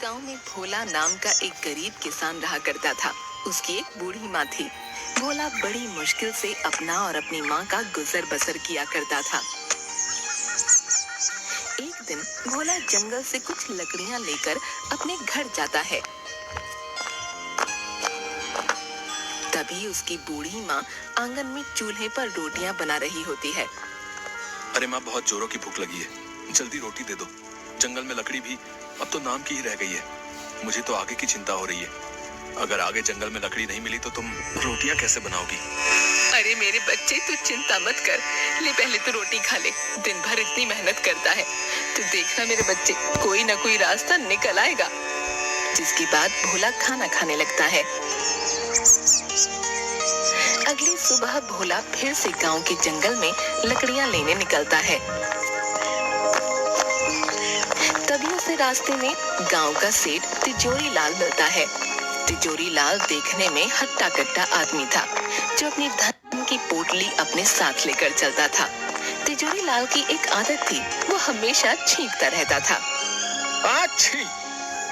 गांव में भोला नाम का एक गरीब किसान रहा करता था। उसकी एक बूढ़ी माँ थी। भोला बड़ी मुश्किल से अपना और अपनी माँ का गुजर बसर किया करता था। एक दिन भोला जंगल से कुछ लकड़ियाँ लेकर अपने घर जाता है। तभी उसकी बूढ़ी माँ आंगन में चूल्हे पर रोटियां बना रही होती है। अरे माँ, बहुत जोरों की भूख लगी है, जल्दी रोटी दे दो। जंगल में लकड़ी भी अब तो नाम की ही रह गई है। मुझे तो आगे की चिंता हो रही है। अगर आगे जंगल में लकड़ी नहीं मिली तो तुम रोटियां कैसे बनाओगी? अरे मेरे बच्चे, तू चिंता मत कर। ले पहले तो रोटी खा ले। दिन भर इतनी मेहनत करता है। तू देखना मेरे बच्चे, कोई ना कोई रास्ता निकल आएगा। जिसके बाद भोला खाना खाने लगता है। अगली सुबह भोला फिर से गांव के जंगल में लकड़ियां लेने निकलता है। तभी उसे रास्ते में गांव का सेठ तिजोरी लाल मिलता है। तिजोरी लाल देखने में हट्टा कट्टा आदमी था, जो अपनी धन की पोटली अपने साथ लेकर चलता था। तिजोरी लाल की एक आदत थी, वो हमेशा छींकता रहता था। अच्छी,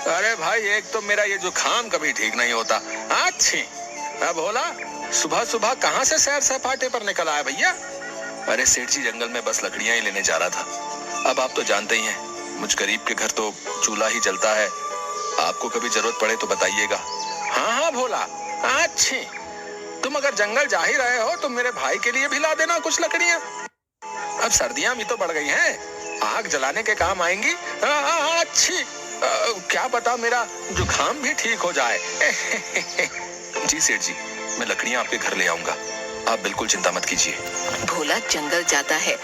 अरे भाई, एक तो मेरा ये जुकाम कभी ठीक नहीं होता। अच्छी, भोला सुबह सुबह कहाँ से सैर सपाटे पर निकल आया भैया? अरे सेठ जी, जंगल में बस लकड़ियां ही लेने जा रहा था। अब आप तो जानते ही हैं, मुझ गरीब के घर तो चूल्हा ही जलता है। आपको कभी जरूरत पड़े तो बताइएगा। हाँ हाँ भोला, अच्छी, तुम अगर जंगल जा ही रहे हो तो मेरे भाई के लिए भी ला देना कुछ लकड़ियां। अब सर्दियां भी तो बढ़ गई हैं, आग जलाने के काम आएंगी। अच्छी, क्या पता मेरा जुकाम भी ठीक हो जाए। जी सेठ जी, मैं लकड़ियां आपके घर ले आऊंगा, आप बिल्कुल चिंता मत कीजिए। भोला जंगल जाता है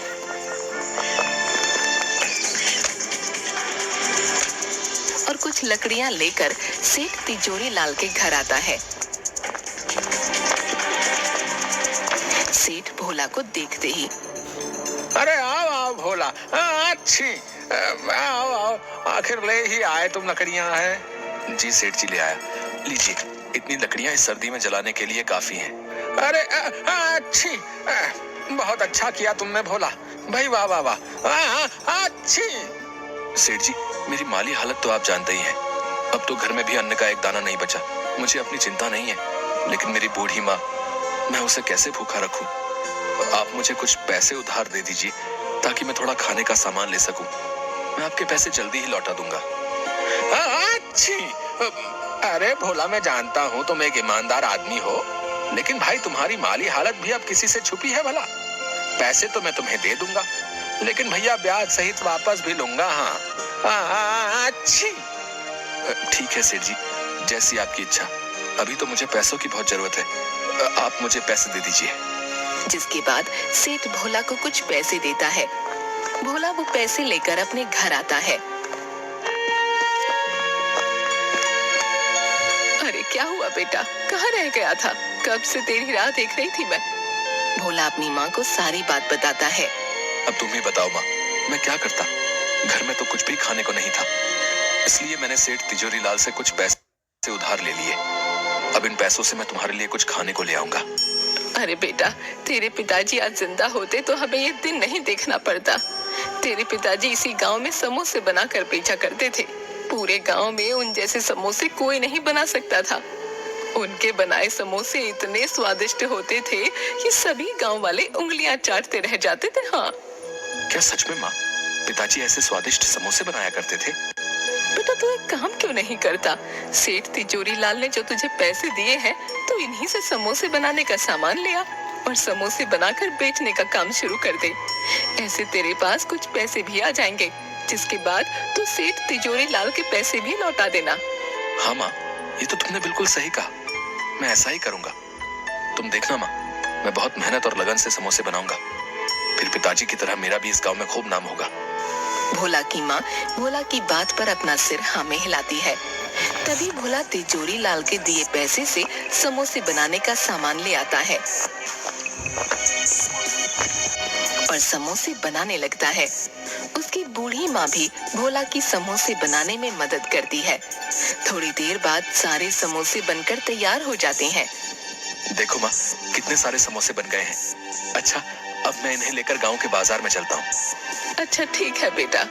और कुछ लकड़ियां लेकर सेठ तिजोरी लाल के घर आता है। सेठ भोला को देखते ही, अरे आओ आओ भोला, अच्छी, आओ आओ, आखिर ले ही आए तुम लकड़ियां हैं। जी सेठ जी, ले आया, लीजिए, इतनी लकड़ियां इस सर्दी में जलाने के लिए काफी हैं। अरे अच्छी, बहुत अच्छा किया तुमने भोला भाई, वाह वाह वाह। अच्छी सेठ जी, मेरी माली हालत तो आप जानते ही हैं। अब तो घर में भी अन्न का एक दाना नहीं बचा। मुझे अपनी चिंता नहीं है, लेकिन मेरी बूढ़ी माँ, मैं उसे कैसे भूखा रखूं? आप मुझे कुछ पैसे उधार दे दीजिए, ताकि मैं थोड़ा खाने का सामान ले सकूं। मैं आपके पैसे जल्दी ही लौटा दूंगा। अच्छी, अरे भोला, मैं जानता हूँ तुम एक ईमानदार आदमी हो, लेकिन भाई तुम्हारी माली हालत भी अब किसी से छुपी है भला? पैसे तो मैं तुम्हें दे दूंगा, लेकिन भैया ब्याज सहित वापस भी लूंगा। हाँ अच्छी, ठीक है सेठ जी, जैसी आपकी इच्छा। अभी तो मुझे पैसों की बहुत जरूरत है, आप मुझे पैसे दे दीजिए। जिसके बाद सेठ भोला को कुछ पैसे देता है। भोला वो पैसे लेकर अपने घर आता है। अरे क्या हुआ बेटा, कहाँ रह गया था? कब से तेरी राह देख रही थी मैं। भोला अपनी माँ को सारी बात बताता है। अब तुम ही बताओ माँ, मैं क्या करता? घर में तो कुछ भी खाने को नहीं था, इसलिए मैंने सेठ तिजोरी लाल से कुछ पैसे उधार ले लिए। अब इन पैसों से मैं तुम्हारे लिए कुछ खाने को ले आऊंगा। अरे बेटा, तेरे पिताजी आज जिंदा होते तो हमें ये दिन नहीं देखना पड़ता। तेरे पिताजी इसी गांव में समोसे बनाकर बेचा करते थे। पूरे गांव में उन जैसे समोसे कोई नहीं बना सकता था। उनके बनाए समोसे इतने स्वादिष्ट होते थे कि सभी गांव वाले उंगलियां चाटते रह जाते थे। हाँ, क्या सच में माँ, पिताजी ऐसे स्वादिष्ट समोसे बनाया करते थे? बेटा, तू एक काम क्यों नहीं करता? सेठ तिजोरी लाल ने जो तुझे पैसे दिए हैं, तो इन्हीं से समोसे बनाने का सामान ले आ और समोसे बनाकर बेचने का काम शुरू कर दे। ऐसे तेरे पास कुछ पैसे भी आ जाएंगे, जिसके बाद तू सेठ तिजोरी लाल के पैसे भी लौटा देना। हाँ माँ, ये तो तुमने बिल्कुल सही कहा, मैं ऐसा ही करूंगा। तुम देखना माँ, मैं बहुत मेहनत और लगन से समोसे बनाऊंगा, फिर पिताजी की तरह मेरा भी इस गांव में खूब नाम होगा। भोला की माँ भोला की बात पर अपना सिर हाँ में हिलाती है। तभी भोला तिजोरी लाल के दिए पैसे से समोसे बनाने का सामान ले आता है और समोसे बनाने लगता है। उसकी बूढ़ी माँ भी भोला की समोसे बनाने में मदद करती है। थोड़ी देर बाद सारे समोसे बनकर तैयार हो जाते हैं। देखो माँ, कितने सारे समोसे बन गए हैं। अच्छा, अब मैं इन्हें लेकर गांव के बाजार में चलता हूँ। अच्छा ठीक है बेटा।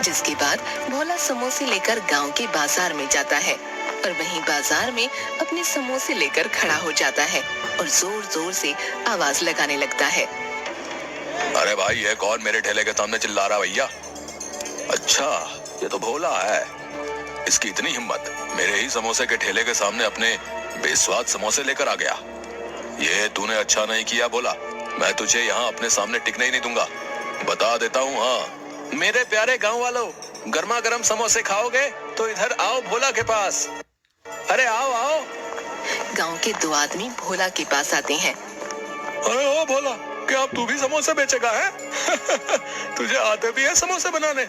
जिसके बाद भोला समोसे लेकर गांव के बाजार में जाता है और वहीं बाजार में अपने समोसे लेकर खड़ा हो जाता है और जोर जोर से आवाज लगाने लगता है। अरे भाई, ये कौन मेरे ठेले के सामने चिल्ला रहा भैया? अच्छा, ये तो भोला है। इसकी इतनी हिम्मत, मेरे ही समोसे के ठेले के सामने अपने बेस्वाद समोसे लेकर आ गया। ये तूने अच्छा नहीं किया भोला, मैं तुझे यहाँ अपने सामने टिकने ही नहीं दूंगा। बता देता हूँ। हाँ, मेरे प्यारे गांव वालों, गर्मा गर्म समोसे खाओगे तो इधर आओ भोला के पास। अरे आओ आओ। गांव के दो आदमी भोला के पास आते हैं। अरे ओ भोला, क्या अब तू भी समोसे बेचेगा है? तुझे आते भी है समोसे बनाने?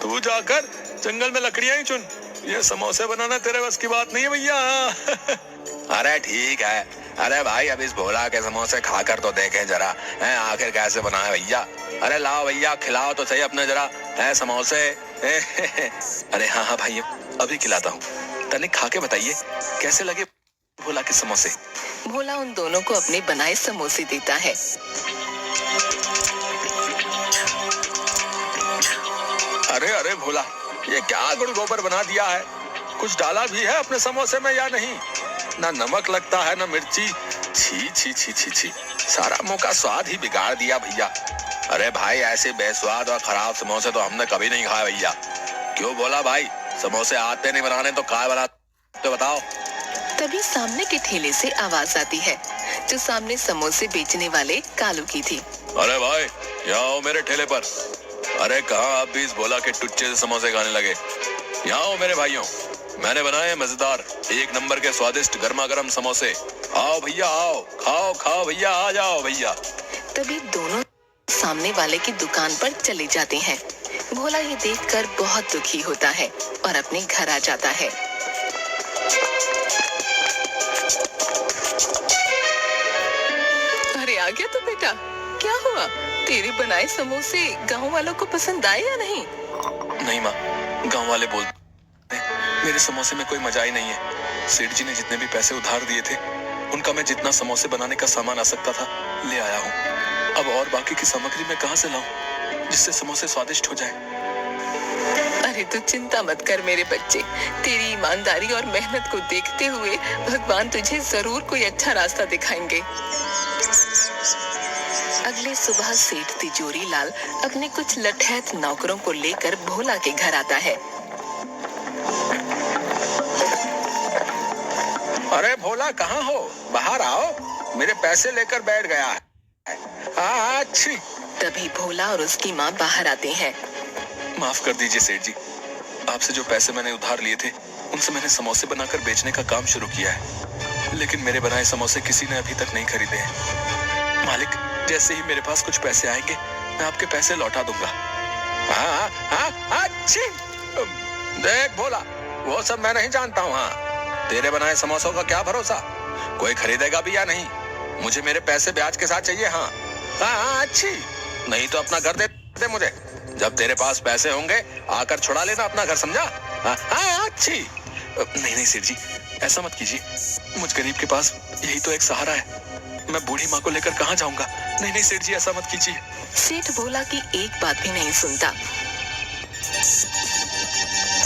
तू जाकर जंगल में लकड़ियां ही चुन, ये समोसे बनाना तेरे बस की बात नहीं है भैया। अरे ठीक है। अरे भाई, अब इस भोला के समोसे खाकर तो देखें जरा, है आखिर कैसे बनाए भैया। अरे लाओ भैया, खिलाओ तो सही अपने जरा है समोसे। अरे हाँ हाँ भाई, अभी खिलाता हूँ। तनिक खा के बताइए कैसे लगे भोला के समोसे। भोला उन दोनों को अपने बनाए समोसे देता है। अरे अरे भोला, ये क्या गुड़ गोबर बना दिया है? कुछ डाला भी है अपने समोसे में या नहीं? ना नमक लगता है ना मिर्ची। छी छी छी छी छी, सारा मुंह का स्वाद ही बिगाड़ दिया भैया। अरे भाई, ऐसे बेस्वाद और खराब समोसे तो हमने कभी नहीं खाए भैया। क्यों बोला भाई, समोसे आते नहीं बनाने तो क्या बनाते बताओ? तभी सामने के ठेले से आवाज आती है, जो सामने समोसे बेचने वाले कालू की थी। अरे भाई, यहाँ आओ मेरे ठेले पर। अरे कहाँ आप भी इस भोला के टुच्चे से समोसे खाने लगे? यहाँ आओ मेरे भाइयों, मैंने बनाए मजेदार एक नंबर के स्वादिष्ट गर्मा गर्म समोसे। आओ भैया आओ, खाओ खाओ भैया, आ जाओ भैया। तभी दोनों सामने वाले की दुकान पर चले जाते हैं। भोला ये देखकर बहुत दुखी होता है और अपने घर आ जाता है। अरे आ गया तो बेटा, क्या हुआ? तेरे बनाए समोसे गांव वालों को पसंद आए या नहीं? नहीं माँ, गांव वाले बोलते मेरे समोसे में कोई मजा ही नहीं है। सेठ जी ने जितने भी पैसे उधार दिए थे, उनका मैं जितना समोसे बनाने का सामान आ सकता था ले आया हूँ। अब और बाकी की सामग्री मैं कहाँ से लाऊं जिससे समोसे स्वादिष्ट हो जाएं? अरे तू चिंता मत कर मेरे बच्चे, तेरी ईमानदारी और मेहनत को देखते हुए भगवान तुझे जरूर कोई अच्छा रास्ता दिखाएंगे। अगले सुबह सेठ तिजोरी लाल अपने कुछ लठैत नौकरों को लेकर भोला के घर आता है। अरे भोला, कहाँ हो? बाहर आओ, मेरे पैसे लेकर बैठ गया है। अच्छी। तभी भोला और उसकी माँ बाहर आते हैं। माफ कर दीजिए सेठ जी, आपसे जो पैसे मैंने उधार लिए थे, उनसे मैंने समोसे बनाकर बेचने का काम शुरू किया है, लेकिन मेरे बनाए समोसे किसी ने अभी तक नहीं खरीदे हैं। मालिक, जैसे ही मेरे पास कुछ पैसे आएंगे, मैं आपके पैसे लौटा दूंगा। हाँ हाँ, अच्छी। देख भोला, वो सब मैं नहीं जानता हूँ। हाँ, तेरे बनाए समोसों का क्या भरोसा, कोई खरीदेगा भी या नहीं? मुझे मेरे पैसे ब्याज के साथ चाहिए। हाँ हाँ, अच्छी। नहीं तो अपना घर दे दे मुझे। जब तेरे पास पैसे होंगे आकर छुड़ा लेना अपना घर, समझा? हाँ अच्छी। नहीं नहीं सेठ जी, ऐसा मत कीजिए, मुझ गरीब के पास यही तो एक सहारा है। मैं बूढ़ी माँ को लेकर कहाँ जाऊंगा? नहीं नहीं सेठ जी, ऐसा मत कीजिए। सेठ भोला की एक बात भी नहीं सुनता।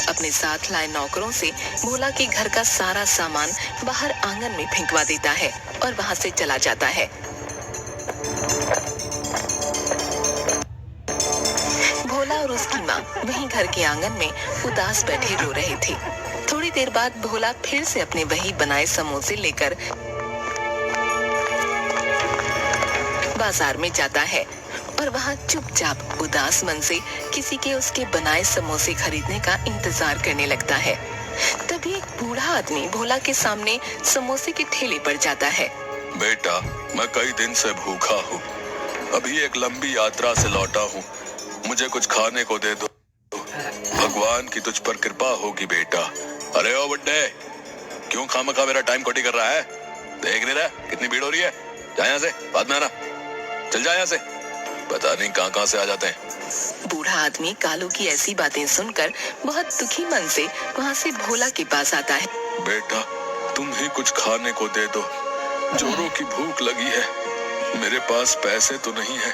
अपने साथ लाए नौकरों से भोला के घर का सारा सामान बाहर आंगन में फेंकवा देता है और वहां से चला जाता है। भोला और उसकी माँ वहीं घर के आंगन में उदास बैठे रो रहे थे। थोड़ी देर बाद भोला फिर से अपने वही बनाए समोसे लेकर बाजार में जाता है और वहाँ चुपचाप उदास मन से किसी के उसके बनाए समोसे खरीदने का इंतजार करने लगता है। तभी एक बूढ़ा आदमी भोला के सामने समोसे के ठेले पर जाता है। बेटा, मैं कई दिन से भूखा हूँ, अभी एक लंबी यात्रा से लौटा हूँ, मुझे कुछ खाने को दे दो, भगवान की तुझ पर कृपा होगी बेटा। अरे ओ बुड्ढे, क्यों खामखा मेरा टाइम खोटी कर रहा है? देख नहीं रहा कितनी भीड़ हो रही है? जा यहाँ से, बाद में आना, चल जा यहाँ से। पता नहीं कहाँ से आ जाते हैं। बूढ़ा आदमी कालू की ऐसी बातें सुनकर बहुत दुखी मन से वहाँ से भोला के पास आता है। बेटा, तुम ही कुछ खाने को दे दो, जोरों की भूख लगी है, मेरे पास पैसे तो नहीं है,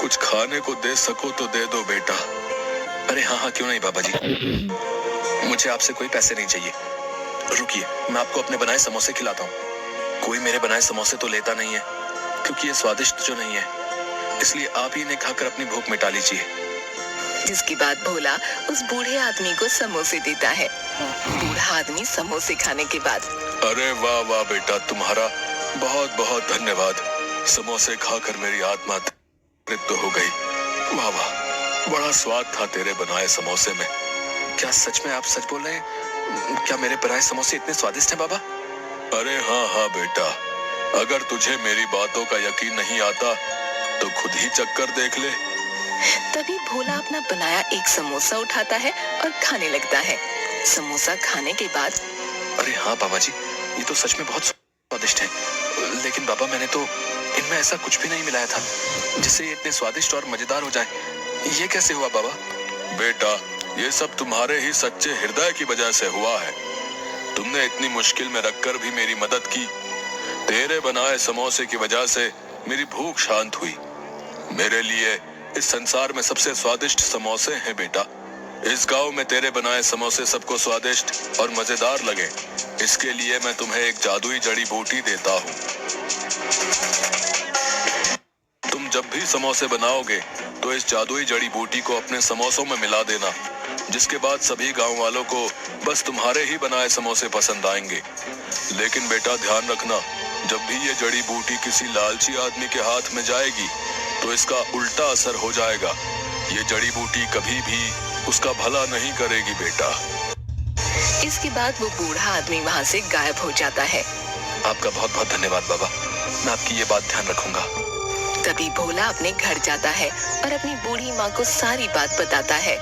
कुछ खाने को दे सको तो दे दो बेटा। अरे हाँ हाँ, क्यों नहीं बाबा जी, मुझे आपसे कोई पैसे नहीं चाहिए। रुकिए, मैं आपको अपने बनाए समोसे खिलाता हूँ। कोई मेरे बनाए समोसे तो लेता नहीं है, क्योंकि ये स्वादिष्ट जो नहीं है, इसलिए आप ही इन्हें खाकर अपनी भूख मिटा लीजिए। जिसके बाद भोला उस बूढ़े आदमी को समोसे देता है। बूढ़ा आदमी समोसे खाने के बाद, अरे वाह वाह बेटा, तुम्हारा बहुत बहुत धन्यवाद। समोसे खाकर मेरी आत्मा तृप्त हो गई। वाह वाह, बड़ा स्वाद था तेरे बनाए समोसे में। क्या सच में आप सच बोल रहे हैं? क्या मेरे बनाए समोसे इतने स्वादिष्ट हैं बाबा? अरे हाँ हाँ बेटा, अगर तुझे मेरी बातों का यकीन नहीं आता तो खुद ही चक्कर देख ले। तभी भोला अपना बनाया एक समोसा उठाता है और खाने लगता है। समोसा खाने के बाद, अरे हाँ बाबा जी, ये तो सच में बहुत स्वादिष्ट है। लेकिन बाबा, मैंने तो इनमें ऐसा कुछ भी नहीं मिलाया था जिससे ये इतने स्वादिष्ट और मजेदार हो जाए। ये कैसे हुआ बाबा? बेटा, ये सब तुम्हारे ही सच्चे हृदय की वजह से हुआ है। तुमने इतनी मुश्किल में रखकर भी मेरी मदद की। तेरे बनाए समोसे की वजह से मेरी भूख शांत हुई। मेरे लिए इस संसार में सबसे स्वादिष्ट समोसे हैं बेटा। इस गांव में तेरे बनाए समोसे सबको स्वादिष्ट और मजेदार लगे, इसके लिए मैं तुम्हें एक जादुई जड़ी बूटी देता हूँ। तुम जब भी समोसे बनाओगे तो इस जादुई जड़ी बूटी को अपने समोसों में मिला देना, जिसके बाद सभी गांव वालों को बस तुम्हारे ही बनाए समोसे पसंद आएंगे। लेकिन बेटा ध्यान रखना, जब भी ये जड़ी बूटी किसी लालची आदमी के हाथ में जाएगी तो इसका उल्टा असर हो जाएगा। ये जड़ी बूटी कभी भी उसका भला नहीं करेगी बेटा। इसके बाद वो बूढ़ा आदमी वहाँ से गायब हो जाता है। आपका बहुत बहुत धन्यवाद बाबा, मैं आपकी ये बात ध्यान रखूंगा। तभी भोला अपने घर जाता है और अपनी बूढ़ी माँ को सारी बात बताता है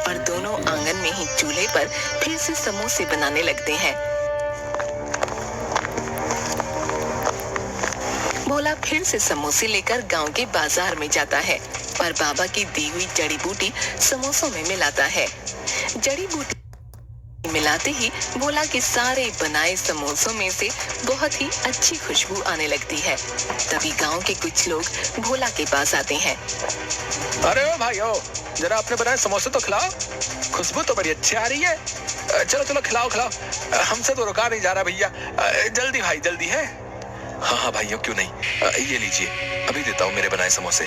और दोनों आंगन में ही चूल्हे पर फिर से समोसे बनाने लगते हैं। भोला फिर से समोसे लेकर गांव के बाजार में जाता है और बाबा की दी हुई जड़ी बूटी समोसों में मिलाता है। जड़ी बूटी मिलाते ही भोला के सारे बनाए समोसों में से बहुत ही अच्छी खुशबू आने लगती है। तभी गांव के कुछ लोग भोला के पास आते हैं। अरे ओ भाइयों, जरा अपने बनाए समोसे तो खिलाओ, खुशबू तो बड़ी अच्छी आ रही है। चलो चलो खिलाओ खिलाओ, हमसे तो रुका नहीं जा रहा भैया। जल्दी भाई जल्दी है। हाँ हाँ भाइयों, क्यों नहीं, ये लीजिए, अभी देता हूँ मेरे बनाए समोसे।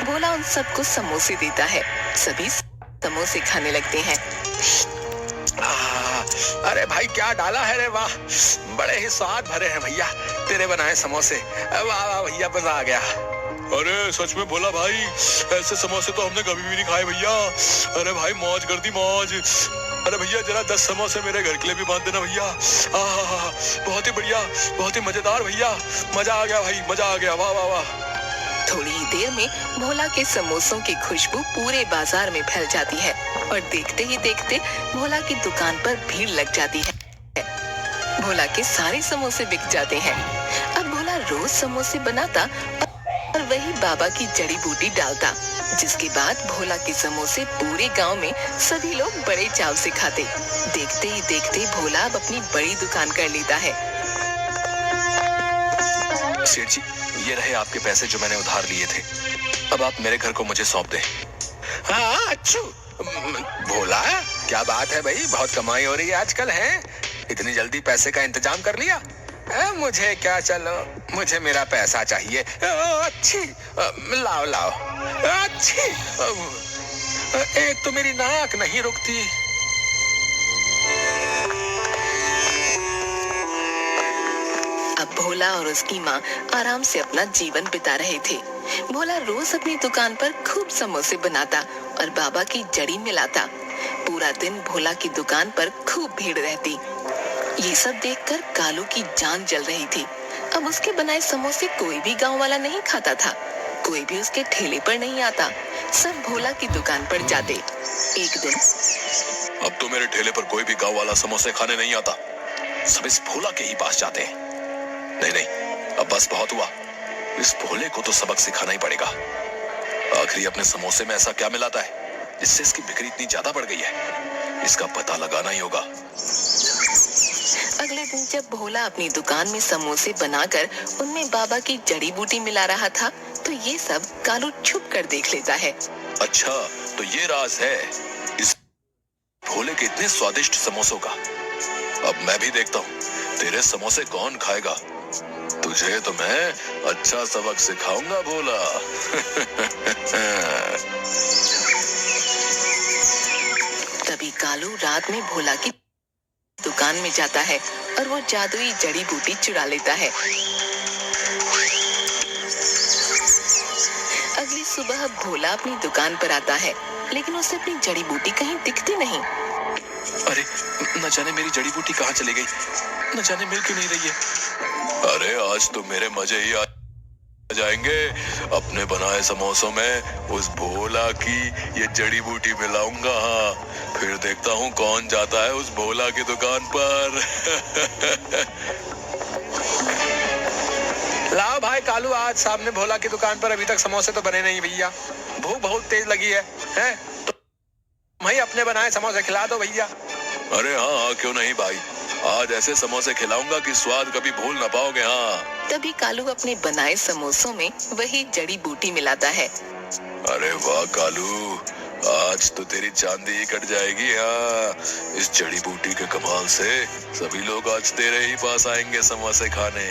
भोला उन सबको समोसे देता है। सभी समोसे खाने लगते हैं। अरे भाई क्या डाला है रे, वाह, बड़े ही स्वाद भरे हैं भैया तेरे बनाए समोसे। वाह वाह भैया, मजा आ गया। अरे सच में बोला भाई, ऐसे समोसे तो हमने कभी भी नहीं खाए भैया। अरे भाई मौज कर दी मौज। अरे भैया जरा 10 समोसे मेरे घर के लिए भी बांध देना भैया। बहुत ही बढ़िया, बहुत ही मजेदार भैया, मजा आ गया भाई, मजा आ गया, वाह वाह वाह। थोड़ी ही देर में भोला के समोसों की खुशबू पूरे बाजार में फैल जाती है और देखते ही देखते भोला की दुकान पर भीड़ लग जाती है। भोला के सारे समोसे बिक जाते हैं। अब भोला रोज समोसे बनाता और वही बाबा की जड़ी बूटी डालता, जिसके बाद भोला के समोसे पूरे गांव में सभी लोग बड़े चाव से खाते। देखते ही देखते भोला अब अपनी बड़ी दुकान कर लेता है। सेठ जी, ये रहे आपके पैसे जो मैंने उधार लिए थे। अब आप मेरे घर को मुझे सौंप दें। हाँ अच्छू, भोला क्या बात है भाई, बहुत कमाई हो रही है आजकल है, इतनी जल्दी पैसे का इंतजाम कर लिया। मुझे क्या, चलो मुझे मेरा पैसा चाहिए। अच्छी, लाओ लाओ। अच्छी, एक तो मेरी नाक नहीं रुकती। अब भोला और उसकी माँ आराम से अपना जीवन बिता रहे थे। भोला रोज अपनी दुकान पर खूब समोसे बनाता और बाबा की जड़ी मिलाता। पूरा दिन भोला की दुकान पर खूब भीड़ रहती। ये सब देखकर कालू की जान जल रही थी। अब उसके बनाए समोसे कोई भी गांव वाला नहीं खाता था, कोई भी उसके ठेले पर नहीं आता, सब भोला की दुकान पर जाते। एक दिन, अब तो मेरे ठेले पर कोई भी गांव वाला समोसे खाने नहीं आता, सब इस भोला के ही पास जाते हैं। नहीं नहीं, अब बस बहुत हुआ, इस भोले को तो सबक सिखाना ही पड़ेगा। आखिर अपने समोसे में ऐसा क्या मिलाता है जिससे इसकी बिक्री इतनी ज्यादा बढ़ गई है, इसका पता लगाना ही होगा। अगले दिन जब भोला अपनी दुकान में समोसे बनाकर उनमें बाबा की जड़ी बूटी मिला रहा था, तो ये सब कालू छुप कर देख लेता है। अच्छा, तो ये राज है इस भोले के इतने स्वादिष्ट समोसों का। अब मैं भी देखता हूँ तेरे समोसे कौन खाएगा। तुझे तो मैं अच्छा सबक सिखाऊंगा भोला। तभी कालू रात में भोला की दुकान में जाता है और वो जादुई जड़ी बूटी चुरा लेता है। अगली सुबह भोला अपनी दुकान पर आता है, लेकिन उसे अपनी जड़ी बूटी कहीं दिखती नहीं। अरे न जाने मेरी जड़ी बूटी कहाँ चली गई, न जाने मिल क्यों नहीं रही है। अरे आज तो मेरे मजे ही आ जाएंगे। अपने बनाए समोसों में उस भोला की ये जड़ी बूटी मिलाऊंगा। हाँ, फिर देखता हूँ कौन जाता है उस भोला की दुकान पर। लाओ भाई कालू, आज सामने भोला की दुकान पर अभी तक समोसे तो बने नहीं भैया। भूख बहुत तेज लगी है तो भाई अपने बनाए समोसे खिला दो भैया। अरे हाँ हाँ, क्यों नहीं भाई, आज ऐसे समोसे खिलाऊंगा कि स्वाद कभी भूल ना पाओगे। हाँ। तभी कालू अपने बनाए समोसों में वही जड़ी बूटी मिलाता है। अरे वाह कालू, आज तो तेरी चांदी ही कट जाएगी। हाँ, इस जड़ी बूटी के कमाल से सभी लोग आज तेरे ही पास आएंगे समोसे खाने।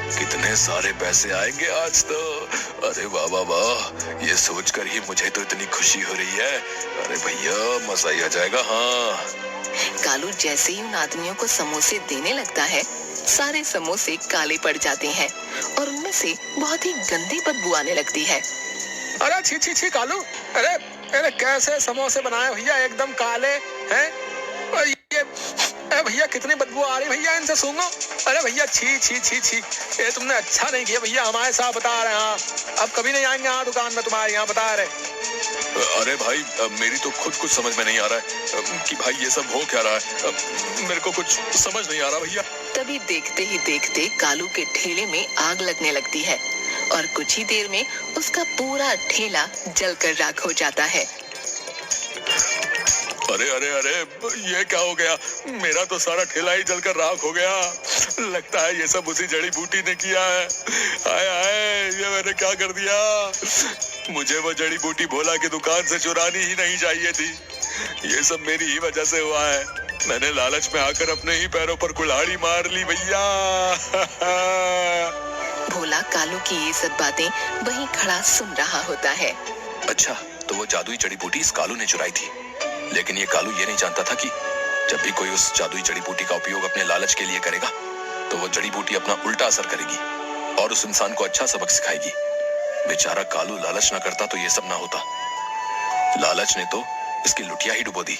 कितने सारे पैसे आएंगे आज तो। अरे वाह वाह वाह, ये सोचकर ही मुझे तो इतनी खुशी हो रही है। अरे भैया मजा ही आ जाएगा। हाँ। कालू जैसे ही उन आदमियों को समोसे देने लगता है, सारे समोसे काले पड़ जाते हैं और उनमें से बहुत ही गंदी बदबू आने लगती है। अरे छी छी छी कालू, अरे अरे कैसे समोसे बनाए भैया, एकदम काले हैं। ये भैया कितनी बदबू आ रही भैया, इनसे सूंघो। अरे भैया छी छी छी छी, ये तुमने अच्छा नहीं किया भैया, हमारे साथ बता रहे हैं। अब कभी नहीं आएंगे यहाँ दुकान में तुम्हारे यहाँ, बता रहे। अरे भाई मेरी तो खुद कुछ समझ में नहीं आ रहा है कि भाई ये सब हो क्या रहा है। मेरे को कुछ समझ नहीं आ रहा भैया। तभी देखते ही देखते कालू के ठेले में आग लगने लगती है और कुछ ही देर में उसका पूरा ठेला जलकर राख हो जाता है। अरे अरे अरे, ये क्या हो गया, मेरा तो सारा ठेला ही जलकर राख हो गया। लगता है ये सब उसी जड़ी बूटी ने किया है। हाय हाय, ये मैंने क्या कर दिया। मुझे वो जड़ी बूटी भोला की दुकान से चुरानी ही नहीं चाहिए थी। ये सब मेरी ही वजह से हुआ है। मैंने लालच में आकर अपने ही पैरों पर कुल्हाड़ी मार ली भैया। भोला कालू की ये सब बातें वहीं खड़ा सुन रहा होता है। अच्छा, तो वो जादुई जड़ी बूटी इस कालू ने चुराई थी, लेकिन ये कालू ये नहीं जानता था कि जब भी कोई उस जादुई जड़ी बूटी का उपयोग अपने लालच के लिए करेगा तो वो जड़ी बूटी अपना उल्टा असर करेगी और उस इंसान को अच्छा सबक सिखाएगी। बेचारा कालू लालच ना करता तो ये सब ना होता। लालच ने तो इसकी लुटिया ही डुबो दी।